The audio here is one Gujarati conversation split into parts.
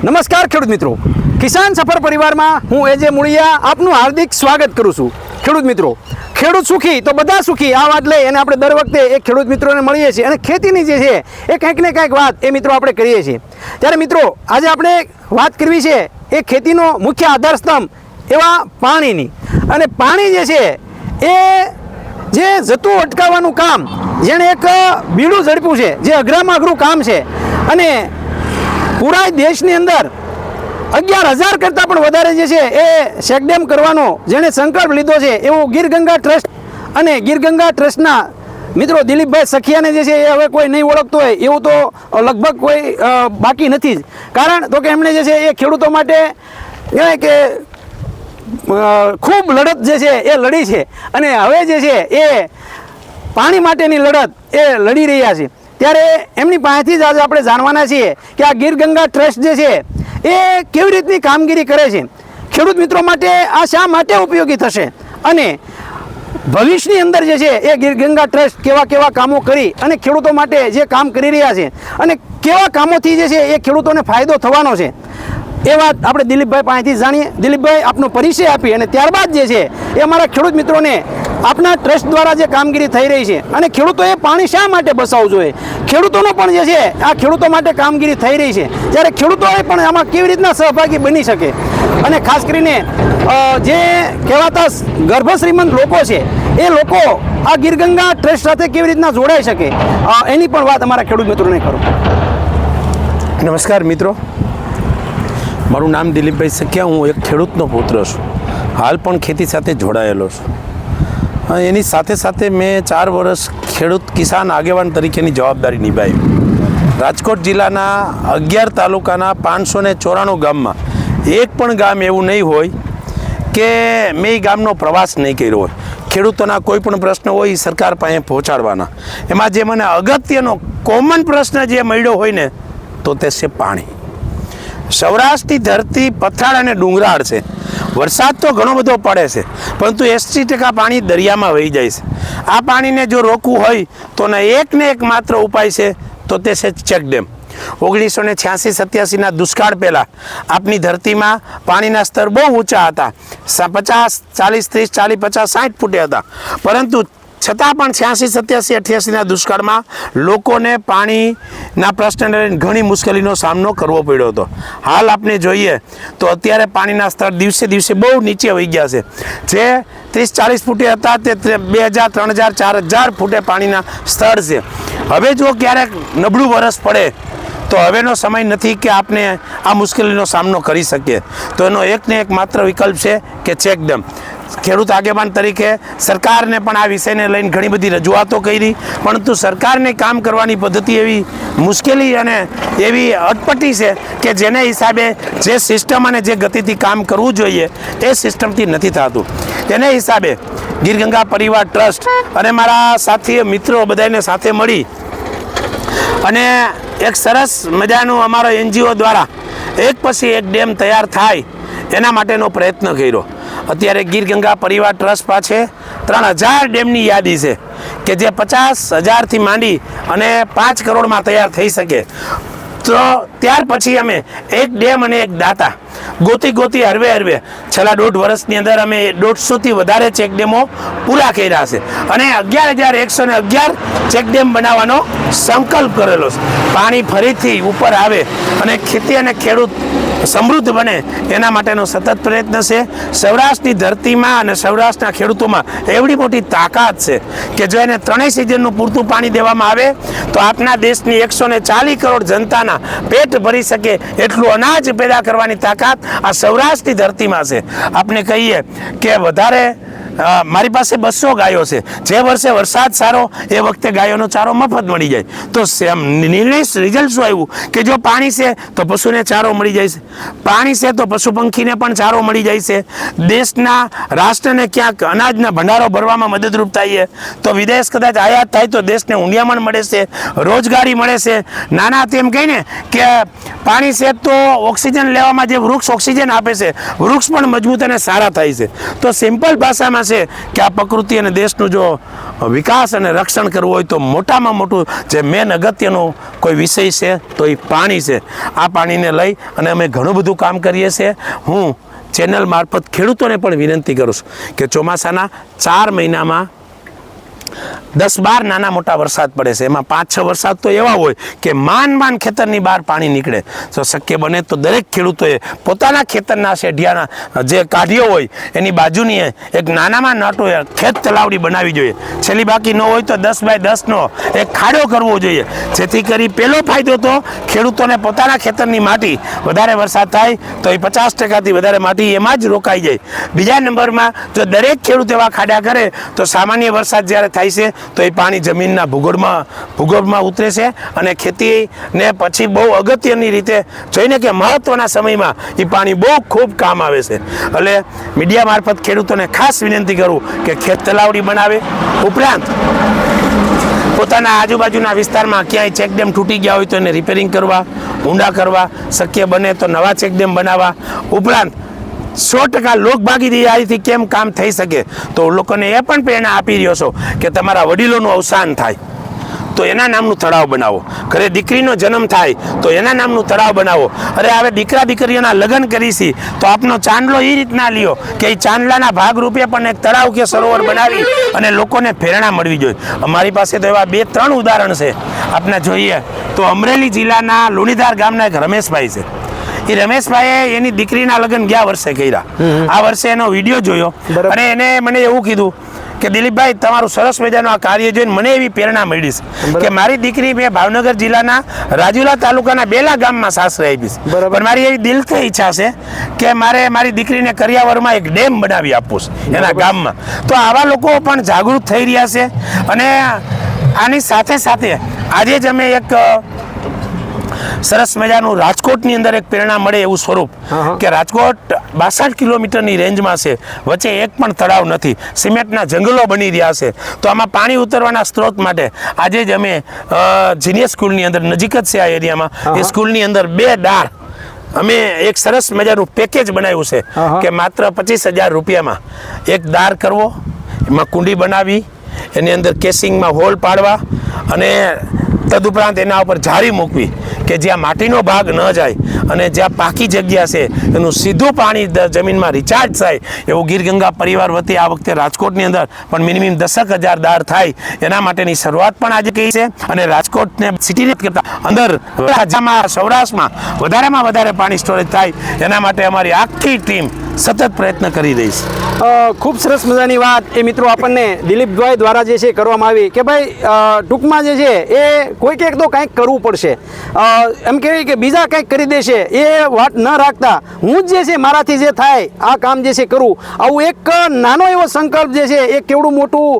નમસ્કાર ખેડૂત મિત્રો, કિસાન સફર પરિવારમાં હું એજે મુળિયા આપનું હાર્દિક સ્વાગત કરું છું। ખેડૂત મિત્રો, ખેડૂત સુખી તો બધા સુખી આ વાત લઈ અને આપણે દર વખતે એક ખેડૂત મિત્રોને મળીએ છીએ અને ખેતીની જે છે એ કંઈક ને કંઈક વાત એ મિત્રો આપણે કરીએ છીએ। ત્યારે મિત્રો આજે આપણે વાત કરવી છે એ ખેતીનો મુખ્ય આધારસ્તંભ એવા પાણીની। અને પાણી જે છે એ જે જતું અટકાવવાનું કામ જેણે એક બીડું ઝડપ્યું છે, જે અઘરામાં અઘરું કામ છે અને પૂરા દેશની અંદર 11,000 કરતાં પણ વધારે જે છે એ ચેકડેમ કરવાનો જેણે સંકલ્પ લીધો છે એવું ગીર ગંગા ટ્રસ્ટ અને ગીર ગંગા ટ્રસ્ટના મિત્રો દિલીપભાઈ સખિયાને જે છે એ હવે કોઈ નહીં ઓળખતો હોય એવું તો લગભગ કોઈ બાકી નથી જ। કારણ તો કે એમણે જે છે એ ખેડૂતો માટે કહેવાય કે ખૂબ લડત જે છે એ લડી છે અને હવે જે છે એ પાણી માટેની લડત એ લડી રહ્યા છે। ત્યારે એમની પાસેથી જ આજે આપણે જાણવાના છીએ કે આ ગીર ગંગા ટ્રસ્ટ જે છે એ કેવી રીતની કામગીરી કરે છે, ખેડૂત મિત્રો માટે આ શા માટે ઉપયોગી થશે અને ભવિષ્યની અંદર જે છે એ ગીર ગંગા ટ્રસ્ટ કેવા કેવા કામો કરી અને ખેડૂતો માટે જે કામ કરી રહ્યા છે અને કેવા કામોથી જે છે એ ખેડૂતોને ફાયદો થવાનો છે એ વાત આપણે દિલીપભાઈ પાસેથી જાણીએ। દિલીપભાઈ આપનો પરિચય આપી અને ત્યારબાદ જે છે એ અમારા ખેડૂત મિત્રોને આપના ટ્રસ્ટ દ્વારા જે કામગીરી થઈ રહી છે અને ખેડૂતોએ પાણી શા માટે બચાવવું જોઈએ, ખેડૂતોનો પણ જે છે આ ખેડૂતો માટે કામગીરી થઈ રહી છે ત્યારે ખેડૂતોએ પણ આમાં કેવી રીતના સહભાગી બની શકે અને ખાસ કરીને જે કહેવાતા ગર્ભશ્રીમંત લોકો છે એ લોકો આ ગીર ગંગા ટ્રસ્ટ સાથે કેવી રીતના જોડાઈ શકે એની પણ વાત અમારા ખેડૂત મિત્રોને કરો। નમસ્કાર મિત્રો, મારું નામ દિલીપભાઈ સખિયા, હું એક ખેડૂતનો પુત્ર છું, હાલ પણ ખેતી સાથે જોડાયેલો છું। એની સાથે સાથે મેં 4 વર્ષ ખેડૂત કિસાન આગેવાન તરીકેની જવાબદારી નિભાવી। રાજકોટ જિલ્લાના 11 તાલુકાના 594 ગામમાં એક પણ ગામ એવું નહીં હોય કે મેં એ ગામનો પ્રવાસ નહીં કર્યો હોય। ખેડૂતોના કોઈ પણ પ્રશ્ન હોય એ સરકાર પાસે પહોંચાડવાના। એમાં જે મને અગત્યનો કોમન પ્રશ્ન જે મળ્યો હોય ને તો તે છે પાણી। સૌરાષ્ટ્રની ધરતી પથરાળ અને ડુંગરાળ છે, વરસાદ તો ઘણો બધો પડે છે પરંતુ 80% પાણી દરિયામાં વહી જાય છે। આ પાણીને જો રોકવું હોય તો એક ને એક માત્ર ઉપાય છે તો તે છે ચેકડેમ। 1986-87ના દુષ્કાળ પહેલાં આપની ધરતીમાં પાણીના સ્તર બહુ ઊંચા હતા, 50, 40, 30, 40, 50, 60 ફૂટે હતા, પરંતુ છતાં પણ 86-87-88ના દુષ્કાળમાં લોકોને પાણીના પ્રશ્નને ઘણી મુશ્કેલીનો સામનો કરવો પડ્યો હતો। હાલ આપણે જોઈએ તો અત્યારે પાણીના સ્તર દિવસે દિવસે બહુ નીચે વહી ગયા છે। જે 30-40 ફૂટે હતા તે 2,000, 3,000, 4,000 ફૂટે પાણીના સ્તર છે। હવે જો ક્યારેક નબળું વરસ પડે તો હવેનો સમય નથી કે આપણે આ મુશ્કેલીનો સામનો કરી શકીએ, તો એનો એક ને એક માત્ર વિકલ્પ છે કે ચેકડેમ। ખેડૂત આગેવાન તરીકે સરકારને પણ આ વિષયને લઈને ઘણી બધી રજૂઆતો કરી, પરંતુ સરકારને કામ કરવાની પદ્ધતિ એવી મુશ્કેલી અને એવી અટપટી છે કે જેને હિસાબે જે સિસ્ટમ અને જે ગતિથી કામ કરવું જોઈએ એ સિસ્ટમથી નથી થતું। તેને હિસાબે ગીર ગંગા પરિવાર ટ્રસ્ટ અને મારા સાથી મિત્રો બધાને સાથે મળી અને એક સરસ મજાનું અમારો NGO દ્વારા એક પછી એક ડેમ તૈયાર થાય એના માટેનો પ્રયત્ન કર્યો। અત્યારે ગીર ગંગા પરિવાર ટ્રસ્ટ પાસે 3,000 ડેમની યાદી છે કે જે 50,000થી માંડી અને 5 કરોડમાં તૈયાર થઈ શકે। તો ત્યાર પછી અમે એક ડેમ અને એક દાતા ગોતી હરવે છેલ્લા 1.5 વર્ષની અંદર અમે 150થી વધારે ચેકડેમો પૂરા કર્યા છે અને 11,111 ચેકડેમ બનાવવાનો સંકલ્પ કરેલો છે। પાણી ફરીથી ઉપર આવે અને ખેતી અને ખેડૂત સમૃદ્ધ બને એના માટેનો સતત પ્રયત્ન છે। સૌરાષ્ટ્રની ધરતીમાં અને સૌરાષ્ટ્રના ખેડૂતોમાં એવડી મોટી તાકાત છે કે જો એને 3 સિઝનનું પૂરતું પાણી દેવામાં આવે તો આપણા દેશની 140 કરોડ જનતાના પેટ ભરી શકે એટલું અનાજ પેદા કરવાની તાકાત આ સૌરાષ્ટ્રની ધરતીમાં છે। આપણે કહીએ કે વધારે મારી પાસે 200 ગાયો છે, જે વર્ષે વરસાદ સારો એ વખતે ગાયોનો ચારો મફત મળી જાય। તો નિર્ણય રિઝલ્ટ શું આવ્યું કે જો પાણી છે તો પશુને ચારો મળી જાય છે, પાણી છે તો પશુ પંખીને પણ ચારો મળી જાય છે, દેશના રાષ્ટ્રને ક્યાંક અનાજના ભંડારો ભરવામાં મદદરૂપ થાય છે, તો વિદેશ કદાચ આયાત થાય તો દેશને ઊંડિયામણ મળે છે, રોજગારી મળે છે। નાના તેમ કહીને કે પાણી છે તો ઓક્સિજન લેવામાં જે વૃક્ષ ઓક્સિજન આપે છે, વૃક્ષ પણ મજબૂત અને સારા થાય છે। તો સિમ્પલ ભાષામાં છે કે આ પ્રકૃતિ અને દેશનું જો વિકાસ અને રક્ષણ કરવું હોય તો મોટામાં મોટું જે મેન અગત્યનું કોઈ વિષય છે તો એ પાણી છે. આ પાણીને લઈ અને અમે ઘણું બધું કામ કરીએ છીએ. હું ચેનલ મારફત ખેડૂતોને પણ વિનંતી કરું છું કે ચોમાસાના 4 મહિનામાં 10-12 નાના મોટા વરસાદ પડે છે, એમાં 5-6 વરસાદ તો એવા હોય કે માન ખેતરની બહાર પાણી નીકળે. તો શક્ય બને તો દરેક ખેડૂતોએ પોતાના ખેતરના શેઢિયાના જે કાઢીઓ હોય એની બાજુની એક નાનામાં નાટો ખેત તલાવડી બનાવવી જોઈએ. છેલ્લી બાકી ન હોય તો 10x10નો એક ખાડો કરવો જોઈએ, જેથી કરી પહેલો ફાયદો તો ખેડૂતોને પોતાના ખેતરની માટી વધારે વરસાદ થાય તો એ 50%થી વધારે માટી એમાં જ રોકાઈ જાય. બીજા નંબરમાં જો દરેક ખેડૂત એવા ખાડા કરે તો સામાન્ય વરસાદ જ્યારે થાય છે તો એ પાણી જમીનના ભૂગર્ભમાં ઉતરે છે અને ખેતીને પછી બહુ અગત્યની રીતે જોઈને કે મહત્વના સમયમાં એ પાણી બહુ ખૂબ કામ આવે છે. એટલે મીડિયા મારફત ખેડૂતોને ખાસ વિનંતી કરું કે ખેત તલાવડી બનાવે. ઉપરાંત પોતાના આજુબાજુના વિસ્તારમાં ક્યાંય ચેકડેમ તૂટી ગયા હોય તો એને રિપેરિંગ કરવા, ઊંડા કરવા, શક્ય બને તો નવા ચેકડેમ બનાવવા. ઉપરાંત 100% લોકભાગીદારીથી કેમ કામ થઈ શકે તો લોકોને એ પણ પ્રેરણા આપી રહ્યો છો કે તમારા વડીલોનું અવસાન થાય તો એના નામનું તળાવ બનાવો, ઘરે દીકરીનો જન્મ થાય તો એના નામનું તળાવ બનાવો. અરે હવે દીકરા દીકરીઓના લગ્ન કરીશી તો આપનો ચાંદલો એ રીતના લ્યો કે એ ચાંદલાના ભાગરૂપે પણ એક તળાવ કે સરોવર બનાવી અને લોકોને પ્રેરણા મળવી જોઈએ. અમારી પાસે તો એવા 2-3 ઉદાહરણ છે. આપણે જોઈએ તો અમરેલી જિલ્લાના લુણીધાર ગામના એક રમેશભાઈ છે. એ રમેશભાઈએ એની દીકરીના લગ્ન ગયા વર્ષે કર્યા. આ વર્ષે એનો વિડીયો જોયો અને એને મને એવું કીધું કે દિલીપભાઈ તમારું સરસ મજાનું આ કાર્ય જોઈને મને એવી પ્રેરણા મળી છે કે મારી દીકરી મેં ભાવનગર જિલ્લાના રાજુલા તાલુકાના બેલા ગામમાં સાસરે આપીશ, પણ મારી એવી દિલથી ઈચ્છા છે કે મારે મારી દીકરીને કરિયાવરમાં એક ડેમ બનાવી આપવું છે એના ગામમાં. તો આવા લોકો પણ જાગૃત થઈ રહ્યા છે. અને આની સાથે સાથે આજે જ અમે એક સરસ મજાનું રાજકોટની અંદર એક પ્રેરણા મળે એવું સ્વરૂપ કે રાજકોટ 62 કિલોમીટરની રેન્જમાં છે, વચ્ચે એક પણ તળાવ નથી, સિમેન્ટના જંગલો બની રહ્યા છે. તો આમાં પાણી ઉતરવાના સ્ત્રોત માટે આજે જ અમે જીનિયર સ્કૂલની અંદર નજીક જ છે આ એરિયામાં, એ સ્કૂલની અંદર 2 દાળ અમે એક સરસ મજાનું પેકેજ બનાવ્યું છે કે માત્ર 25,000 રૂપિયામાં એક દાર કરવો, એમાં કુંડી બનાવી, એની અંદર કેસિંગમાં હોલ પાડવા અને તદુપરાંત એના ઉપર જાળી મૂકવી કે જ્યાં માટીનો ભાગ ન જાય અને જ્યાં પાકી જગ્યા છે એનું સીધું પાણી જમીનમાં રિચાર્જ થાય એવું ગીર ગંગા પરિવાર વતી આ વખતે રાજકોટની અંદર પણ મિનિમમ 10,000 દાર થાય એના માટેની શરૂઆત પણ આજે કહી છે. અને રાજકોટને સિટીને કરતા અંદર રાજ્યમાં સૌરાષ્ટ્રમાં વધારેમાં વધારે પાણી સ્ટોરેજ થાય એના માટે અમારી આખી ટીમ સતત પ્રયત્ન કરી રહી છે. ખૂબ સરસ મજાની વાત એ મિત્રો આપણને દિલીપભાઈ દ્વારા જે છે કરવામાં આવી કે ભાઈ ટૂંકમાં જે છે એ કોઈક એક તો કંઈક કરવું પડશે. એમ કહેવાય કે બીજા કંઈક કરી દેશે એ વાત ન રાખતા હું જ જે છે મારાથી જે થાય આ કામ જે છે કરું, આવું એક નાનો એવો સંકલ્પ જે છે એ કેવડું મોટું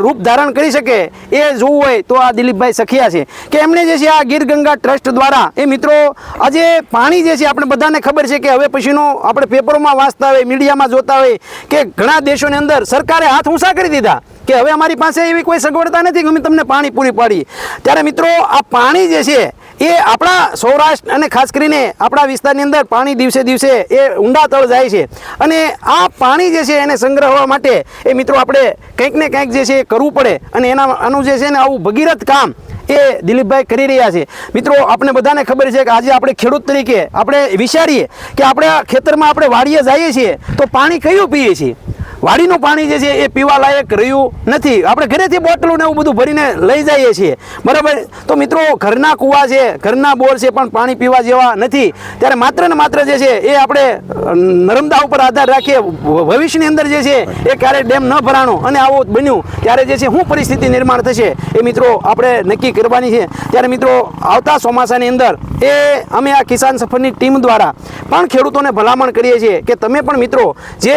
રૂપ ધારણ કરી શકે એ જોવું હોય તો આ દિલીપભાઈ સખિયા છે કે એમણે જે છે આ ગીર ગંગા ટ્રસ્ટ દ્વારા એ મિત્રો આજે પાણી જે છે આપણે બધાને ખબર છે કે હવે પછીનો આપણે પેપરોમાં વાંચતા હોય, મીડિયામાં જોતા હોય કે ઘણા દેશોની અંદર સરકારે હાથ ઊંચા કરી દીધા કે હવે અમારી પાસે એવી કોઈ સગવડતા નથી કે અમે તમને પાણી પૂરી પાડી. ત્યારે મિત્રો આ પાણી જે છે એ આપણા સૌરાષ્ટ્ર અને ખાસ કરીને આપણા વિસ્તારની અંદર પાણી દિવસે દિવસે એ ઊંડા તળ જાય છે અને આ પાણી જે છે એને સંગ્રહવા માટે એ મિત્રો આપણે કંઈક ને કંઈક જે છે એ કરવું પડે અને આનું જે છે ને આવું ભગીરથ કામ એ દિલીપભાઈ કરી રહ્યા છે. મિત્રો આપણે બધાને ખબર છે કે આજે આપણે ખેડૂત તરીકે આપણે વિચારીએ કે આપણે ખેતરમાં આપણે વાડીએ જઈએ છીએ તો પાણી કયું પીએ છીએ, વાડીનું પાણી જે છે એ પીવા લાયક રહ્યું નથી. આપણે ઘરેથી બોટલું ને એવું બધું ભરીને લઈ જઈએ છીએ, બરાબર. તો મિત્રો ઘરના કૂવા છે, ઘરના બોર છે, પણ પાણી પીવા જેવા નથી. ત્યારે માત્ર ને માત્ર જે છે એ આપણે નર્મદા ઉપર આધાર રાખીએ. ભવિષ્યની અંદર જે છે એ ક્યારે ડેમ ન ભરાણો અને આવું બન્યું ત્યારે જે છે શું પરિસ્થિતિ નિર્માણ થશે એ મિત્રો આપણે નક્કી કરવાની છે. ત્યારે મિત્રો આવતા ચોમાસાની અંદર એ અમે આ કિસાન સફરની ટીમ દ્વારા પણ ખેડૂતોને ભલામણ કરીએ છીએ કે તમે પણ મિત્રો જે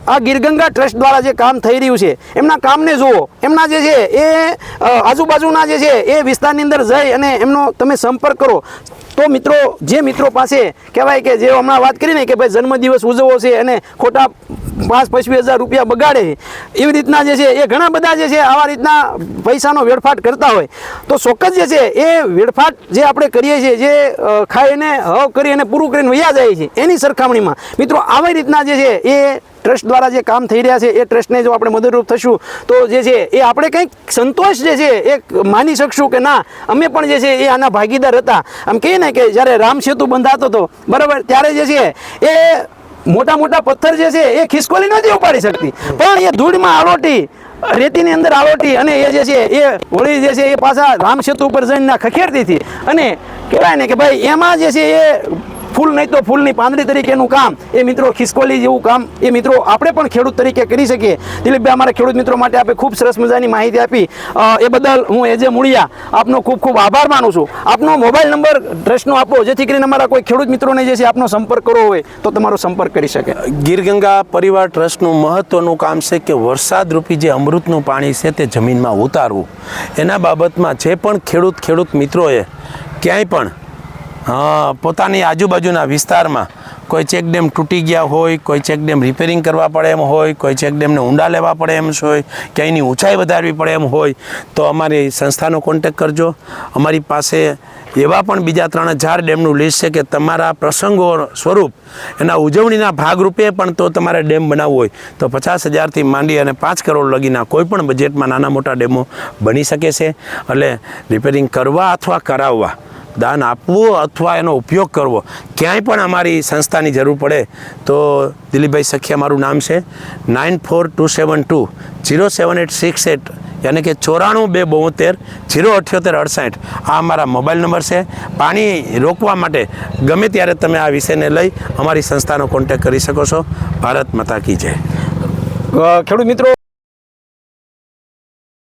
આ ગીર ગંગા ટ્રસ્ટ દ્વારા જે કામ થઈ રહ્યું છે એમના કામને જુઓ, એમના જે છે એ આજુબાજુના જે છે એ વિસ્તારની અંદર જઈ અને એમનો તમે સંપર્ક કરો. તો મિત્રો જે મિત્રો પાસે કહેવાય કે જે હમણાં વાત કરીને કે ભાઈ જન્મદિવસ ઉજવવો છે અને ખોટા 5-25 હજાર રૂપિયા બગાડે એવી રીતના જે છે એ ઘણા બધા જે છે આવા રીતના પૈસાનો વેડફાટ કરતા હોય તો ચોક્કસ જે છે એ વેડફાટ જે આપણે કરીએ છીએ જે ખાઈને હવ કરી અને પૂરું કરીને વયા જાય છે એની સરખામણીમાં મિત્રો આવી રીતના જે છે એ ટ્રસ્ટ દ્વારા જે કામ થઈ રહ્યા છે એ ટ્રસ્ટને જો આપણે મદદરૂપ થશું તો જે છે એ આપણે કંઈક સંતોષ જે છે એ માની શકશું કે ના અમે પણ જે છે એ આના ભાગીદાર હતા. આમ કહીએ ને કે જ્યારે રામ સેતુ બંધાતો હતો બરાબર ત્યારે જે છે એ મોટા મોટા પથ્થર જે છે એ ખિસકોલી નથી ઉપાડી શકતી, પણ એ ધૂળમાં આલોટી રેતીની અંદર આલોટી અને એ જે છે એ હોળી જે છે એ પાછા રામ સેતુ ઉપર જઈને ખખેરતી હતી. અને કહેવાય ને કે ભાઈ એમાં જે છે એ ફૂલ નહીં તો ફૂલની પાંદડી તરીકેનું કામ એ મિત્રો ખિસકોલી જેવું કામ એ મિત્રો આપણે પણ ખેડૂત તરીકે કરી શકીએ. દિલીપભાઈ અમારા ખેડૂત મિત્રો માટે આપણે ખૂબ સરસ મજાની માહિતી આપી એ બદલ હું એજે મુળિયા આપનો ખૂબ ખૂબ આભાર માનું છું. આપનો મોબાઈલ નંબર ટ્રસ્ટનો આપો જેથી કરીને અમારા કોઈ ખેડૂત મિત્રોને જે છે આપનો સંપર્ક કરવો હોય તો તમારો સંપર્ક કરી શકે. ગીર ગંગા પરિવાર ટ્રસ્ટનું મહત્ત્વનું કામ છે કે વરસાદરૂપી જે અમૃતનું પાણી છે તે જમીનમાં ઉતારવું. એના બાબતમાં જે પણ ખેડૂત મિત્રોએ ક્યાંય પણ પોતાની આજુબાજુના વિસ્તારમાં કોઈ ચેકડેમ તૂટી ગયા હોય, કોઈ ચેકડેમ રિપેરિંગ કરવા પડે એમ હોય, કોઈ ચેકડેમને ઊંડા લેવા પડે એમ હોય, ક્યાંયની ઊંચાઈ વધારવી પડે એમ હોય તો અમારી સંસ્થાનો કોન્ટેક કરજો. અમારી પાસે એવા પણ બીજા 3,000 ડેમનું લિસ્ટ છે કે તમારા પ્રસંગો સ્વરૂપ એના ઉજવણીના ભાગરૂપે પણ તો તમારે ડેમ બનાવવો હોય તો 50,000થી માંડી અને 5 કરોડ લગીના કોઈ પણ બજેટમાં નાના મોટા ડેમો બની શકે છે. એટલે રિપેરિંગ કરવા અથવા કરાવવા, દાન આપવું અથવા એનો ઉપયોગ કરવો, ક્યાંય પણ અમારી સંસ્થાની જરૂર પડે તો દિલીપભાઈ સખિયા મારું નામ છે. 94,272,07868 યાની કે 94,272,07868 આ અમારા મોબાઈલ નંબર છે. પાણી રોકવા માટે ગમે ત્યારે તમે આ વિષયને લઈ અમારી સંસ્થાનો કોન્ટેક કરી શકો છો. ભારત માતા કી જય. ખેડૂત મિત્રો